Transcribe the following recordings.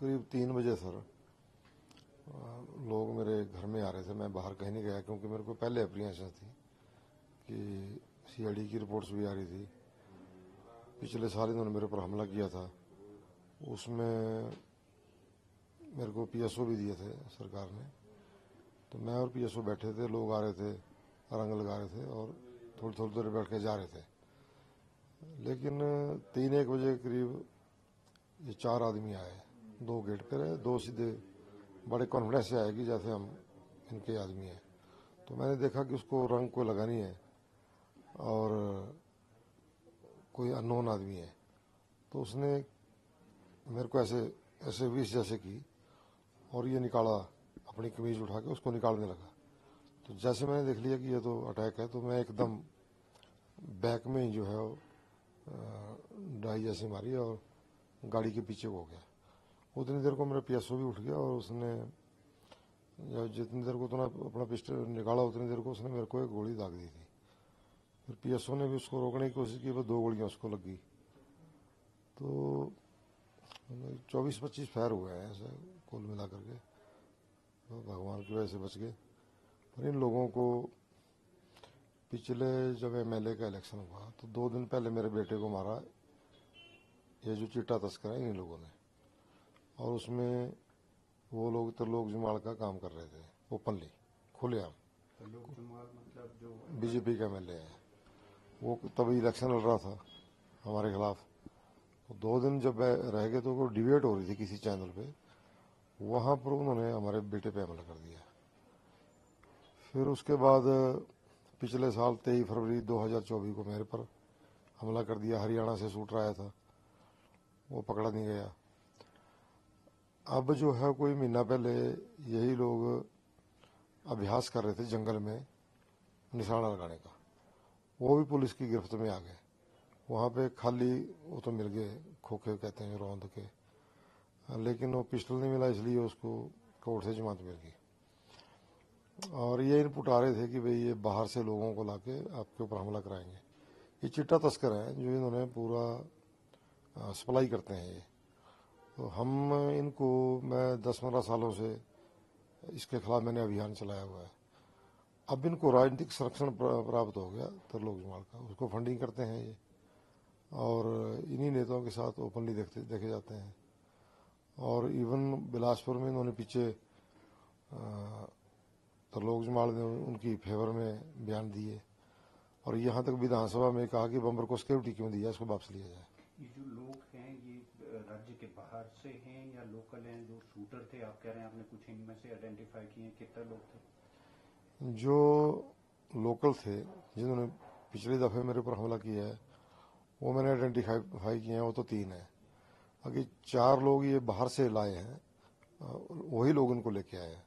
करीब 3 बजे सर लोग मेरे घर में आ रहे थे। मैं बाहर कहीं नहीं गया क्योंकि मेरे को पहले अप्रीहेंशन थी कि सीआईडी की रिपोर्ट्स भी आ रही थी। पिछले साल इन्होंने मेरे पर हमला किया था, उसमें मेरे को पीएसओ भी दिए थे सरकार ने। तो मैं और पीएसओ बैठे थे, लोग आ रहे थे, रंग लगा रहे थे और थोड़ी थोड़ी देर बैठ के जा रहे थे। लेकिन 3-1 बजे के करीब ये 4 आदमी आए, 2 गेट पे रहे, 2 सीधे बड़े कॉन्फिडेंस से आए कि जैसे हम इनके आदमी हैं। तो मैंने देखा कि उसको रंग कोई लगा नहीं है और कोई अननोन आदमी है। तो उसने मेरे को ऐसे विश जैसे की और ये निकाला, अपनी कमीज उठा के उसको निकालने लगा। तो जैसे मैंने देख लिया कि ये तो अटैक है, तो मैं एकदम बैक में ही जो है डाई जैसे मारी और गाड़ी के पीछे हो गया। उतनी देर को मेरा पीएसओ भी उठ गया और उसने जितनी देर को उतना अपना पिस्टल निकाला उतनी देर को उसने मेरे को एक गोली दाग दी थी। फिर पीएसओ ने भी उसको रोकने की कोशिश की, बस 2 गोलियां उसको लगी। तो 24-25 फायर हुए हैं ऐसे कुल मिला करके। तो भगवान की वजह से बच गए। पर इन लोगों को पिछले जब एमएलए का इलेक्शन हुआ तो 2 दिन पहले मेरे बेटे को मारा ये जो चिट्टा तस्कर है इन लोगों ने। और उसमें वो लोग त्रिलोक जुमाल का काम कर रहे थे ओपनली, खुलेआम। त्रिलोक जुमाल मतलब जो बीजेपी का एमएलए है, वो तभी इलेक्शन लड़ रहा था हमारे खिलाफ। तो 2 दिन जब रह गए तो वो डिबेट हो रही थी किसी चैनल पे, वहां पर उन्होंने हमारे बेटे पे हमला कर दिया। फिर उसके बाद पिछले साल 23 फरवरी 2024 को मेरे पर हमला कर दिया। हरियाणा से शूटर आया था, वो पकड़ा नहीं गया। अब जो है कोई महीना पहले यही लोग अभ्यास कर रहे थे जंगल में निशाना लगाने का, वो भी पुलिस की गिरफ्त में आ गए। वहाँ पे खाली वो तो मिल गए, खोखे कहते हैं रौंद के, लेकिन वो पिस्टल नहीं मिला, इसलिए उसको कोर्ट से जमानत मिल गई। और ये इनपुट आ रहे थे कि भाई ये बाहर से लोगों को लाके आपके ऊपर हमला कराएंगे। ये चिट्टा तस्कर हैं जो इन्होंने पूरा सप्लाई करते हैं ये। तो हम इनको मैं 10-15 सालों से इसके खिलाफ मैंने अभियान चलाया हुआ है। अब इनको राजनीतिक संरक्षण प्राप्त हो गया त्रिलोक जुमाल का, उसको फंडिंग करते हैं ये और इन्हीं नेताओं के साथ ओपनली देखे जाते हैं। और इवन बिलासपुर में इन्होंने पीछे त्रिलोक जुमाल ने उनकी फेवर में बयान दिए और यहाँ तक विधानसभा में कहा कि बम्बर को सिक्योरिटी क्यों दिया, इसको वापस लिया जाए। ये जो लोग हैं ये राज्य के बाहर से हैं या लोकल हैं? जो शूटर थे आप कह रहे हैं, आपने कुछ इनमें से आइडेंटिफाई किए, कितने लोग थे? जो लोकल थे जिन्होंने पिछले दफे मेरे ऊपर हमला किया है वो मैंने आइडेंटिफाई किए हैं, वो तो 3 है। बाकी 4 लोग ये बाहर से लाए हैं, वही लोग इनको लेके आए हैं।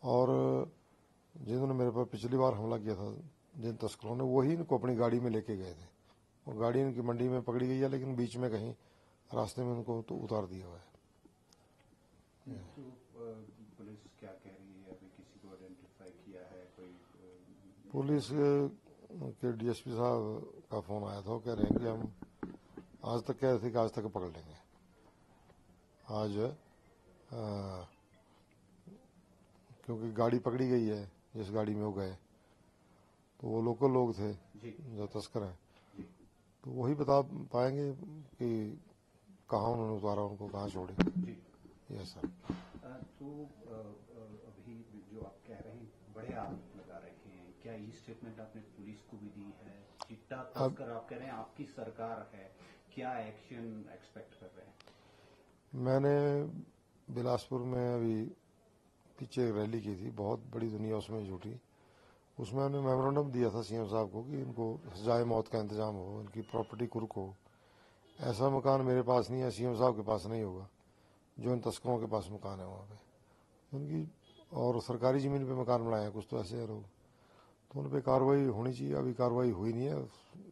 और जिन्होंने मेरे पर पिछली बार हमला किया था जिन तस्करों ने, वही इनको अपनी गाड़ी में लेके गए थे। और गाड़ी इनकी मंडी में पकड़ी गई है, लेकिन बीच में कहीं रास्ते में उनको तो उतार दिया हुआ है। तो पुलिस क्या कह रही है? अभी किसी को आइडेंटिफाई किया है कोई? पुलिस के डीएसपी साहब का फोन आया था, वो कह रहे हैं कि हम आज तक कह रहे थे कि आज तक पकड़ लेंगे। आज क्योंकि गाड़ी पकड़ी गई है जिस गाड़ी में वो गए, तो वो लोकल लोग थे जो तस्कर हैं, तो वही बता पाएंगे कि कहाँ उन्होंने उतारा, उनको कहाँ छोड़े। Yes sir. तो अभी जो आप कह रहे हैं बड़े आरोप लगा रहे हैं, क्या ये स्टेटमेंट आपने पुलिस को भी दी है? चिट्टा तस्कर आप कह रहे हैं, आपकी सरकार है, क्या एक्शन एक्सपेक्ट कर रहे हैं? मैंने बिलासपुर में अभी पीछे एक रैली की थी, बहुत बड़ी दुनिया उसमें जुटी। उसमें हमने मेमोरेंडम दिया था सीएम साहब को कि इनको सजाए मौत का इंतजाम हो, इनकी प्रॉपर्टी कुर्क हो। ऐसा मकान मेरे पास नहीं है, सीएम साहब के पास नहीं होगा जो इन तस्करों के पास मकान है वहाँ पे उनकी। और सरकारी ज़मीन पे मकान बनाए हैं कुछ तो ऐसे लोग, तो उन पर कार्रवाई होनी चाहिए। अभी कार्रवाई हुई नहीं है।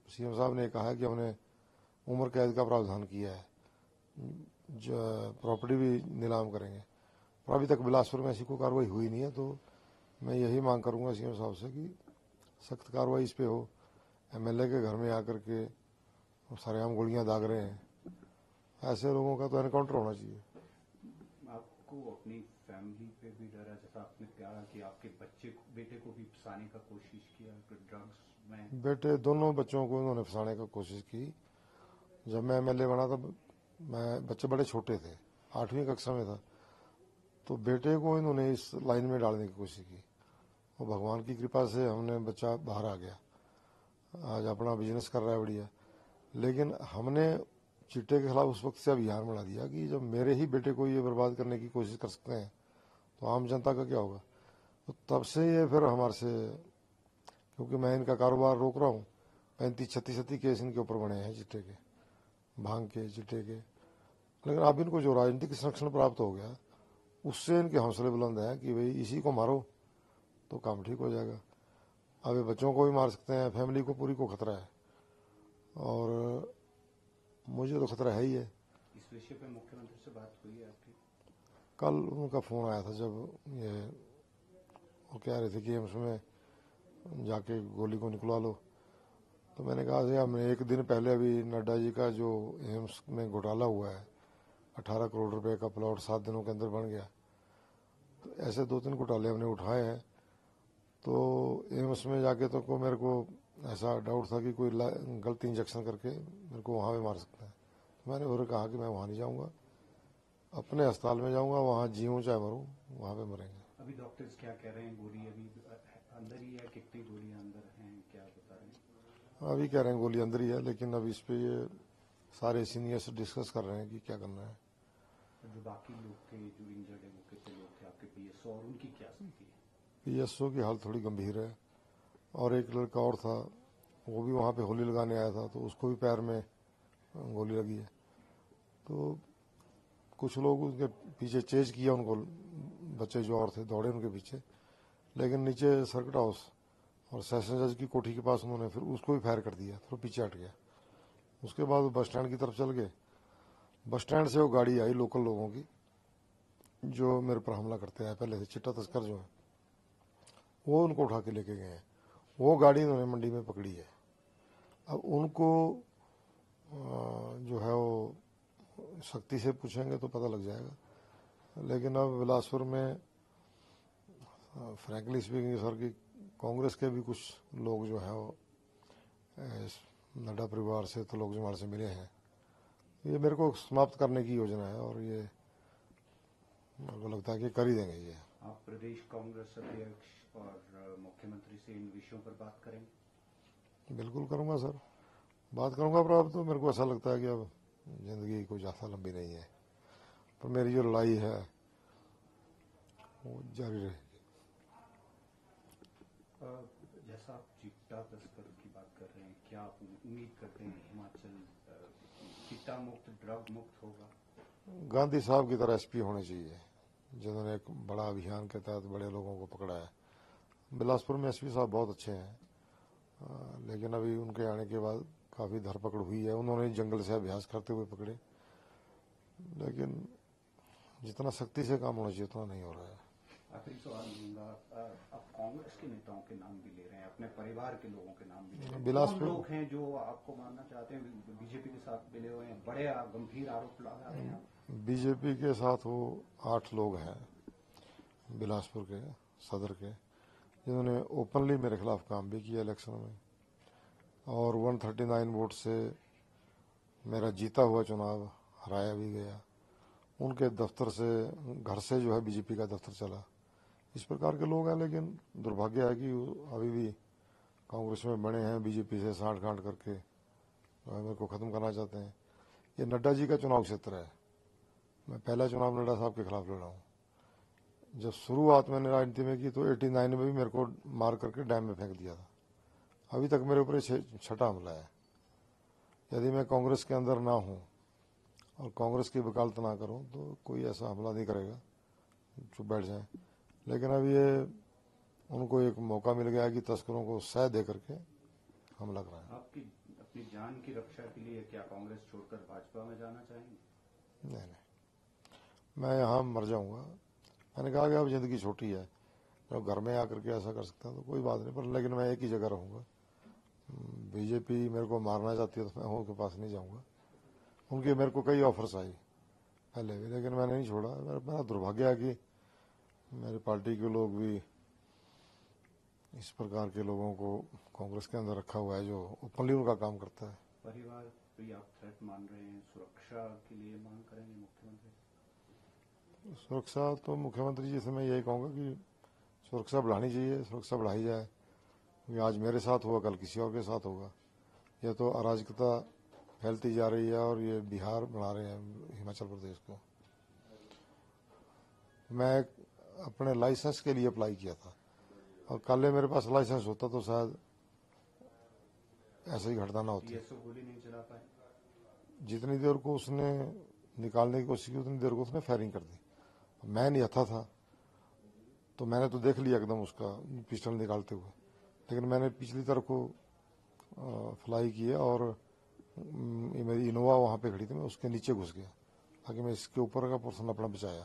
सीएम साहब ने कहा कि हमने उम्र कैद का प्रावधान किया है, प्रॉपर्टी भी नीलाम करेंगे, पर अभी तक बिलासपुर में ऐसी कोई कार्रवाई हुई नहीं है। तो मैं यही मांग करूंगा सीएम साहब से कि सख्त कार्रवाई इस पे हो। एमएलए के घर में आकर के सरेआम गोलियां दाग रहे हैं, ऐसे लोगों का तो एनकाउंटर होना चाहिए। आपको अपनी फैमिली पे भी डर है, जैसा आपने कहा कि आपके बेटे को भी फंसाने का कोशिश किया ड्रग्स में? बेटे दोनों बच्चों को इन्होंने फंसाने की कोशिश की। जब मैं एमएलए बना तब मैं बच्चे बड़े छोटे थे, 8वीं कक्षा में था, तो बेटे को इन्होंने इस लाइन में डालने की कोशिश की और भगवान की कृपा से हमने बच्चा बाहर आ गया, आज अपना बिजनेस कर रहा है बढ़िया। लेकिन हमने चिट्टे के खिलाफ उस वक्त से अभियान बढ़ा दिया कि जब मेरे ही बेटे को ये बर्बाद करने की कोशिश कर सकते हैं तो आम जनता का क्या होगा। तो तब से ये फिर हमारे से, क्योंकि मैं इनका कारोबार रोक रहा हूँ, 35-36 केस इनके ऊपर बने हैं चिट्टे के, भांग के, चिट्टे के। लेकिन अब इनको जो राजनीतिक संरक्षण प्राप्त हो गया उससे इनके हौसले बुलंद हैं कि भाई इसी को मारो तो काम ठीक हो जाएगा। अब ये बच्चों को भी मार सकते हैं, फैमिली को पूरी को खतरा है और मुझे तो खतरा है ही है। इस विषय पे मुख्यमंत्री से बात हुई है आपकी? कल उनका फोन आया था जब ये वो कह रहे थे कि एम्स में जाके गोली को निकलवा लो, तो मैंने कहा भैया मैं एक दिन पहले अभी नड्डा जी का जो एम्स में घोटाला हुआ है, 18 करोड़ रुपए का प्लॉट 7 दिनों के अंदर बन गया, तो ऐसे 2-3 घोटाले हमने उठाए हैं। तो एम्स में जाके तो को मेरे को ऐसा डाउट था कि कोई गलत इंजेक्शन करके मेरे को वहाँ पे मार सकता है। तो मैंने और कहा कि मैं वहाँ नहीं जाऊँगा, अपने अस्पताल में जाऊँगा, वहाँ जीऊँ चाहे मरूँ, वहाँ पे मरेंगे। अभी डॉक्टर्स क्या कह रहे हैं? गोली अभी अंदर ही है? कितनी गोलियां अंदर हैं, क्या बता रहे हैं? अभी कह रहे हैं गोली अंदर ही है, लेकिन अब इस पे ये सारे सीनियर्स डिस्कस कर रहे हैं कि क्या करना है। जो बाकी लोग थे जो इंजर्ड है वो कितने लोग थे आपके पीएसओ, और उनकी क्या स्थिति है? पीएसओ की हालत थोड़ी गंभीर है और एक लड़का और था वो भी वहाँ पे होली लगाने आया था, तो उसको भी पैर में गोली लगी है। तो कुछ लोग उनके पीछे चेज किया उनको, बच्चे जो और थे दौड़े उनके पीछे, लेकिन नीचे सर्किट हाउस और सेशन जज की कोठी के पास उन्होंने फिर उसको भी फायर कर दिया, थोड़ा पीछे हट गया। उसके बाद वो बस स्टैंड की तरफ चल गए। बस स्टैंड से वो गाड़ी आई लोकल लोगों की जो मेरे पर हमला करते हैं पहले से, चिट्टा तस्कर जो है, वो उनको उठा के लेके गए हैं। वो गाड़ी उन्होंने मंडी में पकड़ी है। अब उनको जो है वो सख्ती से पूछेंगे तो पता लग जाएगा। लेकिन अब बिलासपुर में फ्रैंकली स्पीकिंग सर की कांग्रेस के भी कुछ लोग जो है वो नड्डा परिवार से तो लोग जो हमारे से मिले हैं, ये मेरे को समाप्त करने की योजना है और ये मेरे को लगता है कि कर ही देंगे ये। आप प्रदेश कांग्रेस अध्यक्ष और मुख्यमंत्री से इन विषयों पर बात करेंगे? बिल्कुल करूंगा सर, बात करूंगा, पर अब तो मेरे को ऐसा लगता है कि अब जिंदगी कोई ज़्यादा लंबी नहीं है, पर मेरी जो लड़ाई है वो जारी रहेगी। जैसा आप चिट्टा तस्कर की बात कर रहे हैं, क्या आप उम्मीद करते हैं हिमाचल चिट्टा मुक्त, ड्रग मुक्त होगा? गांधी साहब की तरह एसपी होने चाहिए जिन्होंने एक बड़ा अभियान के तहत बड़े लोगों को पकड़ा है। बिलासपुर में एसपी साहब बहुत अच्छे हैं, लेकिन अभी उनके आने के बाद काफ़ी धरपकड़ हुई है। उन्होंने जंगल से अभ्यास करते हुए पकड़े, लेकिन जितना सख्ती से काम होना चाहिए उतना नहीं हो रहा है। आखिरी सवाल दूंगा, आप कांग्रेस के नेताओं के नाम भी ले रहे हैं, अपने परिवार के लोगों के नाम भी ले रहे हैं। बिलासपुर लोग हैं जो आपको मारना चाहते हैं, बीजेपी के साथ मिले हुए हैं, बड़े गंभीर आरोप लगा रहे हैं? बीजेपी के साथ वो 8 लोग हैं बिलासपुर के सदर के, जिन्होंने ओपनली मेरे खिलाफ काम भी किया इलेक्शन में और 139 वोट से मेरा जीता हुआ चुनाव हराया भी गया। उनके दफ्तर से, घर से जो है बीजेपी का दफ्तर चला। इस प्रकार के लोग हैं, लेकिन दुर्भाग्य है कि अभी भी कांग्रेस में बने हैं, बीजेपी से साठ गांठ करके मेरे को ख़त्म करना चाहते हैं। ये नड्डा जी का चुनाव क्षेत्र है, मैं पहला चुनाव नड्डा साहब के खिलाफ लड़ा हूँ। जब शुरुआत मैंने राजनीति में की तो 89 में भी मेरे को मार करके डैम में फेंक दिया था। अभी तक मेरे ऊपर 6ठा हमला है। यदि मैं कांग्रेस के अंदर ना हूँ और कांग्रेस की वकालत ना करूँ तो कोई ऐसा हमला नहीं करेगा, चुप बैठ जाए। लेकिन अब ये उनको एक मौका मिल गया कि तस्करों को सह दे करके हमला कराएं। आपकी अपनी जान की रक्षा के लिए क्या कांग्रेस छोड़कर भाजपा में जाना चाहेंगे? नहीं, मैं यहाँ मर जाऊँगा। मैंने कहा कि अब ज़िंदगी छोटी है, जब घर में आकर के ऐसा कर सकते हैं तो कोई बात नहीं, पर लेकिन मैं एक ही जगह रहूँगा। बीजेपी मेरे को मारना चाहती है तो मैं उनके पास नहीं जाऊँगा। उनके मेरे को कई ऑफर्स आई, पहले भी, लेकिन मैंने नहीं छोड़ा। मेरा दुर्भाग्य है कि मेरी पार्टी के लोग भी इस प्रकार के लोगों को कांग्रेस के अंदर रखा हुआ है जो ओपनली उनका काम करता है। परिवार भी आप थ्रेट मान रहे हैं, सुरक्षा के लिए मांग करेंगे मुख्यमंत्री? सुरक्षा तो मुख्यमंत्री जी से मैं यही कहूँगा कि सुरक्षा बढ़ानी चाहिए, सुरक्षा बढ़ाई जाए। क्योंकि आज मेरे साथ हुआ, कल किसी और के साथ होगा। यह तो अराजकता फैलती जा रही है और ये बिहार बना रहे हैं हिमाचल प्रदेश को। मैं अपने लाइसेंस के लिए अप्लाई किया था और कल मेरे पास लाइसेंस होता तो शायद ऐसी घटना ना होती। पीएसओ गोली नहीं चला पाए? जितनी देर को उसने निकालने की कोशिश की उतनी देर को उसने फायरिंग कर दी। मैं नहीं हथा था तो मैंने तो देख लिया एकदम उसका पिस्टल निकालते हुए, लेकिन मैंने पिछली तरफ को फ्लाई किया और मेरी इनोवा वहाँ पे खड़ी थी, मैं उसके नीचे घुस गया ताकि मैं इसके ऊपर का पोर्शन अपना बचाया।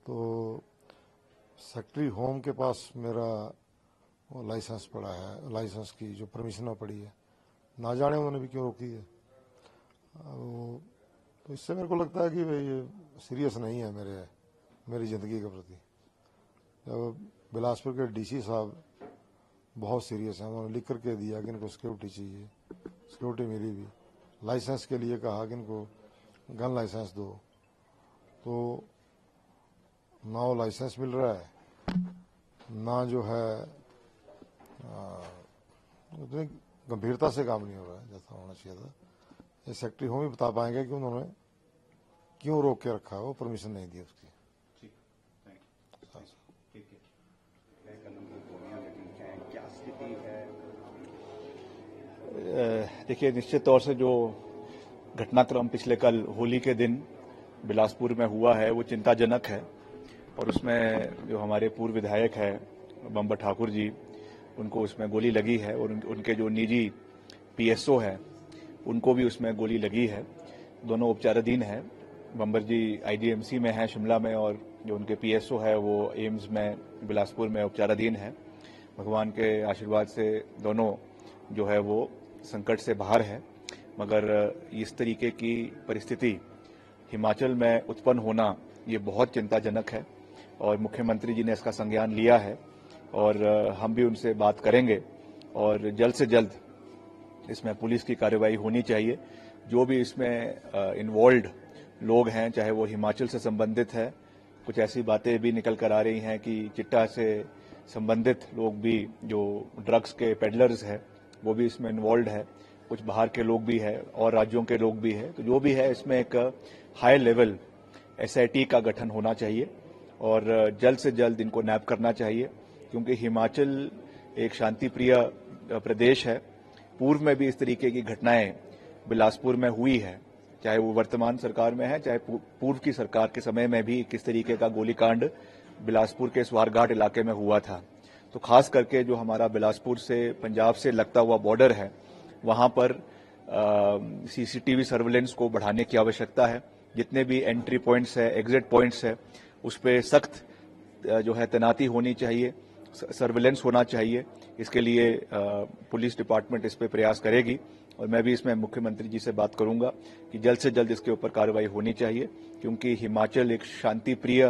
तो सेक्रेटरी होम के पास मेरा लाइसेंस पड़ा है, लाइसेंस की जो परमिशन पड़ी है, ना जाने उन्होंने भी क्यों रोकी है। तो इससे मेरे को लगता है कि भाई ये सीरियस नहीं है मेरी ज़िंदगी के प्रति। जब बिलासपुर के डीसी साहब बहुत सीरियस हैं, उन्होंने लिख करके दिया कि इनको सिक्योरिटी चाहिए, सिक्योरिटी मिली भी। लाइसेंस के लिए कहा कि इनको गन लाइसेंस दो, तो ना वो लाइसेंस मिल रहा है, ना जो है उतनी गंभीरता से काम नहीं हो रहा है जैसा होना चाहिए था। ये सेक्रेटरी होम ही बता पाएंगे कि उन्होंने क्यों रोक के रखा है, वो परमिशन नहीं दी उसकी। ठीक है, क्या स्थिति है? देखिए, निश्चित तौर से जो घटनाक्रम पिछले कल होली के दिन बिलासपुर में हुआ है वो चिंताजनक है और उसमें जो हमारे पूर्व विधायक है बम्बर ठाकुर जी, उनको उसमें गोली लगी है और उनके जो निजी पीएसओ है उनको भी उसमें गोली लगी है। दोनों उपचाराधीन है। बम्बर जी आईडीएमसी में है शिमला में और जो उनके पीएसओ है वो एम्स में बिलासपुर में उपचाराधीन है। भगवान के आशीर्वाद से दोनों जो है वो संकट से बाहर है, मगर इस तरीके की परिस्थिति हिमाचल में उत्पन्न होना ये बहुत चिंताजनक है और मुख्यमंत्री जी ने इसका संज्ञान लिया है और हम भी उनसे बात करेंगे और जल्द से जल्द इसमें पुलिस की कार्रवाई होनी चाहिए। जो भी इसमें इन्वॉल्व लोग हैं, चाहे वो हिमाचल से संबंधित है, कुछ ऐसी बातें भी निकल कर आ रही हैं कि चिट्टा से संबंधित लोग भी जो ड्रग्स के पेडलर्स हैं वो भी इसमें इन्वॉल्व है, कुछ बाहर के लोग भी हैं और राज्यों के लोग भी हैं। तो जो भी है इसमें एक हाई लेवल एसआईटी का गठन होना चाहिए और जल्द से जल्द इनको नैप करना चाहिए, क्योंकि हिमाचल एक शांति प्रिय प्रदेश है। पूर्व में भी इस तरीके की घटनाएं बिलासपुर में हुई है, चाहे वो वर्तमान सरकार में है चाहे पूर्व की सरकार के समय में भी किस तरीके का गोलीकांड बिलासपुर के स्वारघाट इलाके में हुआ था। तो खास करके जो हमारा बिलासपुर से पंजाब से लगता हुआ बॉर्डर है वहां पर सीसीटीवी सर्वेलेंस को बढ़ाने की आवश्यकता है। जितने भी एंट्री पॉइंट्स है, एग्जिट पॉइंट्स है, उस पर सख्त जो है तैनाती होनी चाहिए, सर्वेलेंस होना चाहिए। इसके लिए पुलिस डिपार्टमेंट इस पर प्रयास करेगी और मैं भी इसमें मुख्यमंत्री जी से बात करूंगा कि जल्द से जल्द इसके ऊपर कार्रवाई होनी चाहिए, क्योंकि हिमाचल एक शांति प्रिय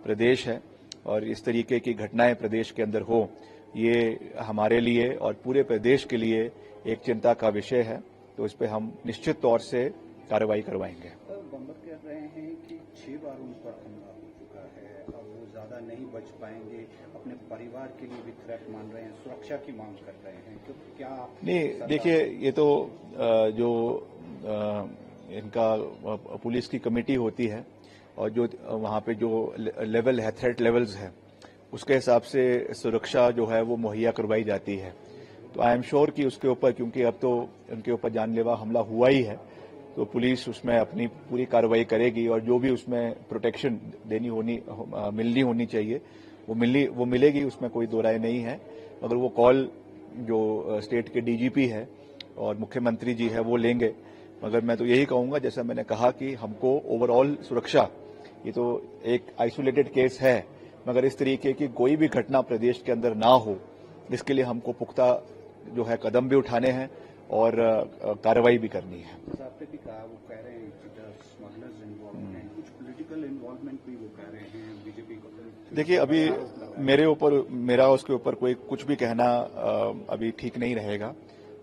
प्रदेश है और इस तरीके की घटनाएं प्रदेश के अंदर हो, ये हमारे लिए और पूरे प्रदेश के लिए एक चिंता का विषय है। तो इस पर हम निश्चित तौर से कार्रवाई करवाएंगे। बम्बर कह रहे हैं कि 6 बार उन पर हमला हो चुका है, अब वो ज्यादा नहीं बच पाएंगे, अपने परिवार के लिए भी थ्रेट मान रहे हैं, सुरक्षा की मांग कर रहे हैं। तो क्या नहीं, देखिए, ये तो जो इनका पुलिस की कमेटी होती है और जो वहाँ पे जो लेवल है, थ्रेट लेवल्स है, उसके हिसाब से सुरक्षा जो है वो मुहैया करवाई जाती है। तो आई एम श्योर कि उसके ऊपर, क्योंकि अब तो उनके ऊपर जानलेवा हमला हुआ ही है, तो पुलिस उसमें अपनी पूरी कार्रवाई करेगी और जो भी उसमें प्रोटेक्शन मिलनी होनी चाहिए वो मिलेगी, उसमें कोई दो राय नहीं है। मगर वो कॉल जो स्टेट के डीजीपी है और मुख्यमंत्री जी है वो लेंगे। मगर मैं तो यही कहूंगा, जैसा मैंने कहा कि हमको ओवरऑल सुरक्षा, ये तो एक आइसोलेटेड केस है, मगर इस तरीके की कोई भी घटना प्रदेश के अंदर ना हो, इसके लिए हमको पुख्ता जो है कदम भी उठाने हैं और कार्रवाई भी करनी है। आपने भी कहा, वो कह रहे हैं कि स्मगलर्स इन्वॉल्व हैं, देखिए, अभी मेरा उसके ऊपर कोई कुछ भी कहना अभी ठीक नहीं रहेगा।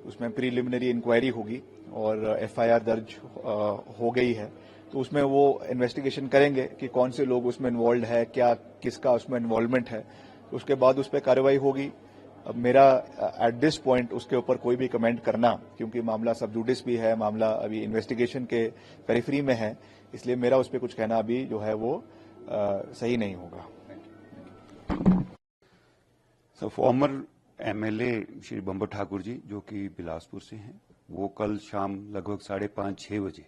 उसमें प्रीलिमिनरी इंक्वायरी होगी और एफआईआर दर्ज हो गई है, तो उसमें वो इन्वेस्टिगेशन करेंगे कि कौन से लोग उसमें इन्वॉल्व है, क्या किसका उसमें इन्वॉल्वमेंट है। उसके बाद उस पर कार्रवाई होगी। अब मेरा एट दिस पॉइंट उसके ऊपर कोई भी कमेंट करना, क्योंकि मामला सब जुडिस भी है, मामला अभी इन्वेस्टिगेशन के पेरिफेरी में है, इसलिए मेरा उस पर कुछ कहना अभी जो है वो सही नहीं होगा। Sir, farmer MLA Shri बम्बर Thakur ji, जो कि बिलासपुर से हैं, वो कल शाम लगभग 5:30-6 बजे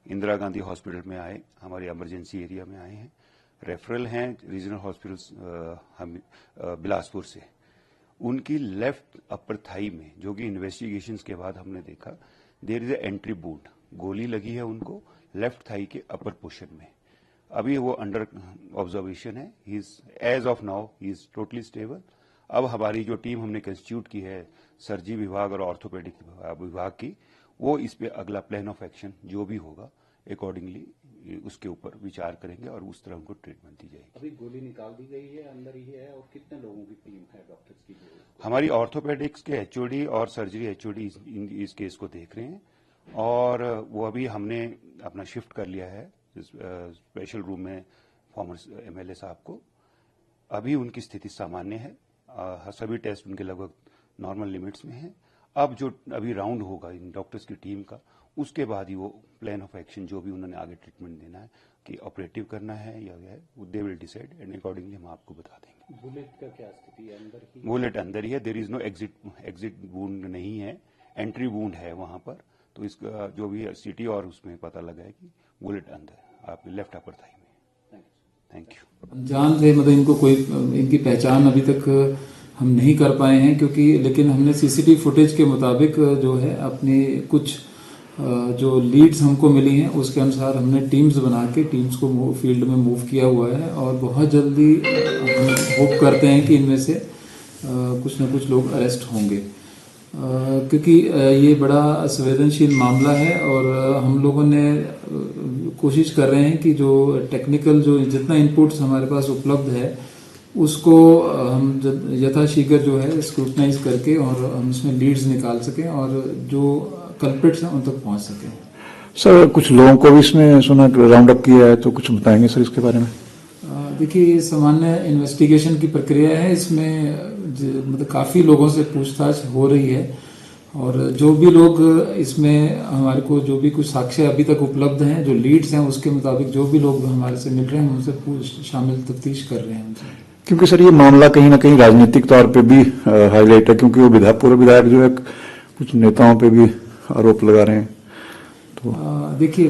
इंदिरा गांधी हॉस्पिटल में आए, हमारे इमरजेंसी एरिया में आए हैं। रेफरल हैं रीजनल हॉस्पिटल्स बिलासपुर से। उनकी लेफ्ट अपर थाई में, जो कि इन्वेस्टिगेशंस के बाद हमने देखा, there is a entry wound, गोली लगी है उनको लेफ्ट थाई के अपर पोर्शन में। अभी वो अंडर ऑब्जर्वेशन है। He is as of now he is totally stable. अब हमारी जो टीम हमने कंस्टिट्यूट की है सर्जरी विभाग और ऑर्थोपेडिक विभाग की, वो इस पे अगला प्लान ऑफ एक्शन जो भी होगा अकॉर्डिंगली उसके ऊपर विचार करेंगे और उस तरह उनको ट्रीटमेंट दी जाएगी। अभी गोली निकाल दी गई है, अंदर ही है, और कितने लोगों की टीम है डॉक्टर्स की? हमारी ऑर्थोपेडिक्स के एचओडी और सर्जरी एचओडी इस केस को देख रहे हैं, और वो अभी हमने अपना शिफ्ट कर लिया है स्पेशल रूम में फॉर्मर एमएलए साहब को। अभी उनकी स्थिति सामान्य है, सभी टेस्ट उनके लगभग नॉर्मल लिमिट्स में हैं। अब जो अभी राउंड होगा इन डॉक्टर्स की टीम का, उसके बाद ही वो प्लान ऑफ एक्शन जो भी उन्होंने आगे ट्रीटमेंट देना है कि ऑपरेटिव करना है या है, they will decide and accordingly हम आपको बता देंगे। बुलेट का क्या स्थिति है? अंदर ही? बुलेट अंदर ही है, there is no exit wound नहीं है, एंट्री वूंड है वहां पर। तो इसका जो भी सिटी और उसमें पता लगा है कि बुलेट अंदर आपके लेफ्ट अपर थाई में। Thank you. जान थे, मतलब इनको कोई इनकी पहचान अभी तक हम नहीं कर पाए हैं, क्योंकि लेकिन हमने सीसीटीवी फुटेज के मुताबिक जो है अपनी कुछ जो लीड्स हमको मिली हैं उसके अनुसार हमने टीम्स बना के टीम्स को फील्ड में मूव किया हुआ है, और बहुत जल्दी हम होप करते हैं कि इनमें से कुछ ना कुछ लोग अरेस्ट होंगे, क्योंकि ये बड़ा संवेदनशील मामला है। और हम लोगों ने कोशिश कर रहे हैं कि जो टेक्निकल जो जितना इनपुट्स हमारे पास उपलब्ध है उसको हम यथाशीघ्र जो है स्क्रूटनाइज करके और हम इसमें लीड्स निकाल सकें और जो कल्प्रिट्स हैं उन तक पहुंच सकें। सर, कुछ लोगों को भी इसमें सुना राउंड अप किया है, तो कुछ बताएंगे सर इसके बारे में? देखिए, ये सामान्य इन्वेस्टिगेशन की प्रक्रिया है। इसमें मतलब काफ़ी लोगों से पूछताछ हो रही है, और जो भी लोग इसमें हमारे को जो भी कुछ साक्ष्य अभी तक उपलब्ध हैं, जो लीड्स हैं, उसके मुताबिक जो भी लोग हमारे से मिल रहे हैं उनसे शामिल तफ्तीश कर रहे हैं उनसे। क्योंकि सर ये मामला कहीं ना कहीं राजनीतिक तौर पे भी हाईलाइट है, क्योंकि वो पूर्व विधायक जो है कुछ नेताओं पे भी आरोप लगा रहे हैं। तो देखिए,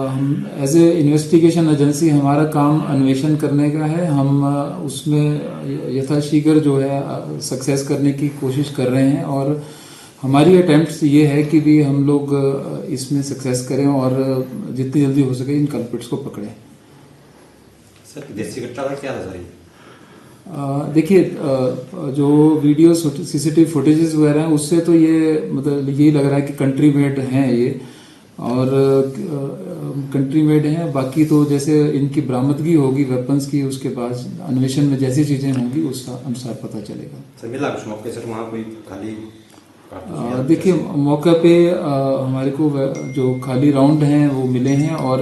हम एज ए इन्वेस्टिगेशन एजेंसी हमारा काम अन्वेषण करने का है। हम उसमें यथाशीघ्र जो है सक्सेस करने की कोशिश कर रहे हैं, और हमारी अटेम्प्ट्स ये है कि भी हम लोग इसमें सक्सेस करें और जितनी जल्दी हो सके इन कल्प्रिट्स को पकड़ें। सर, देसी कट्टा का क्या था? देखिए, जो वीडियो सीसीटीवी फुटेजेस वगैरह हैं उससे तो ये मतलब यही लग रहा है कि कंट्री मेड हैं ये, और कंट्री मेड हैं। बाकी तो जैसे इनकी बरामदगी होगी वेपन्स की, उसके बाद अन्वेषण में जैसी चीजें होंगी उसका अनुसार पता चलेगा। सर, मिला कुछ मौके सर वहाँ कोई खाली? देखिए, मौके पे हमारे को जो खाली राउंड हैं वो मिले हैं, और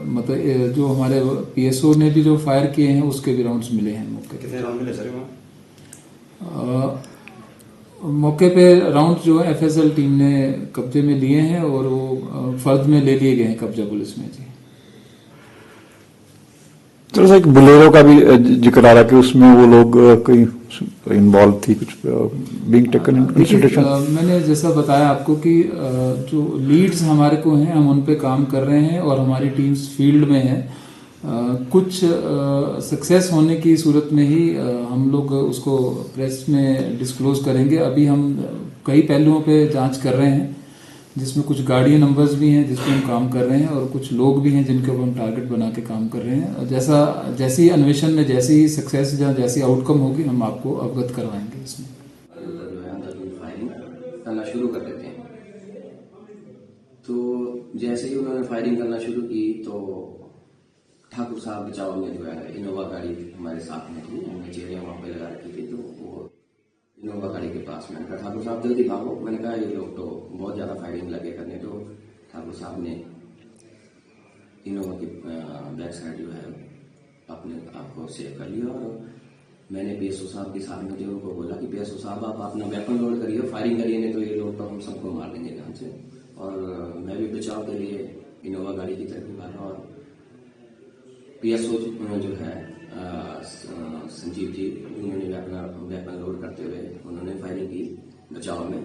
मतलब जो हमारे पीएसओ ने भी जो फायर किए हैं उसके भी राउंड्स मिले हैं मौके पे। कितने राउंड मिले सर वहाँ? मौके पे राउंड जो है एफएसएल टीम ने कब्जे में लिए हैं, और वो फर्द में ले लिए गए हैं कब्जा पुलिस में। जी, तो एक बुलेरो का भी जिक्र आ रहा कि उसमें वो लोग कोई इन्वॉल्व थी, कुछ बीइंग टेकन इन कंसीडरेशन। मैंने जैसा बताया आपको कि जो लीड्स हमारे को हैं हम उन पे काम कर रहे हैं, और हमारी टीम्स फील्ड में है। कुछ सक्सेस होने की सूरत में ही हम लोग उसको प्रेस में डिस्क्लोज करेंगे। अभी हम कई पहलुओं पे जांच कर रहे हैं, जिसमें कुछ गाड़ी नंबर्स भी हैं जिस पर हम काम कर रहे हैं, और कुछ लोग भी हैं जिनके ऊपर हम टारगेट बना के काम कर रहे हैं। जैसी अन्वेषण में जैसी सक्सेस या जैसी आउटकम होगी हम आपको अवगत करवाएंगे। इसमें फायरिंग करना शुरू कर देते हैं, तो जैसे ही उन्होंने फायरिंग करना शुरू की तो ठाकुर साहब बचाव में जो है इनोवा गाड़ी हमारे साथ में थी, हमने चेहरे वहां पे लगा रखी थी, तो वो इनोवा गाड़ी के पास मैंने कहा ठाकुर साहब जल्दी भागो। मैंने कहा ये लोग तो बहुत ज्यादा फायरिंग लगे करने, तो ठाकुर साहब ने इनोवा की बैक साइड जो है अपने आप को सेव कर लिया। और मैंने पीएसओ साहब के साथ में थे, उनको बोला कि पीएसओ साहब आप अपना वेपन लोड करिए, फायरिंग करिए, नहीं तो ये लोग तो हम सबको मार देंगे ध्यान से। और मैं भी बचाव के लिए इनोवा गाड़ी की तरफ भागा और पीएसओ जो है संजीव जी, उन्होंने अपना वेपन लोड करते हुए उन्होंने फायरिंग की बचाव में।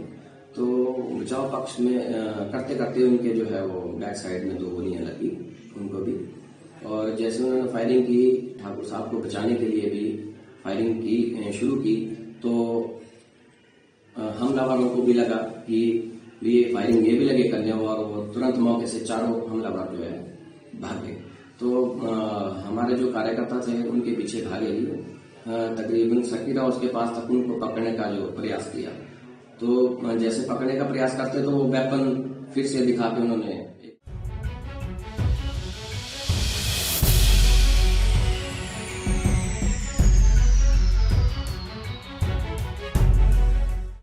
तो बचाव पक्ष में करते करते उनके जो है वो बैक साइड में 2 गोलियां लगी उनको भी। और जैसे उन्होंने फायरिंग की, ठाकुर साहब को बचाने के लिए भी फायरिंग की शुरू की, तो हमलावरों को भी लगा कि ये फायरिंग ये भी लगे करने, और वो तुरंत मौके से चारों हमलावर जो है भागे। तो हमारे जो कार्यकर्ता थे उनके पीछे भागे ही, तकरीबन सकीरा उसके पास तक उनको पकड़ने का जो प्रयास किया। तो जैसे पकड़ने का प्रयास करते तो वो वेपन फिर से दिखा के उन्होंने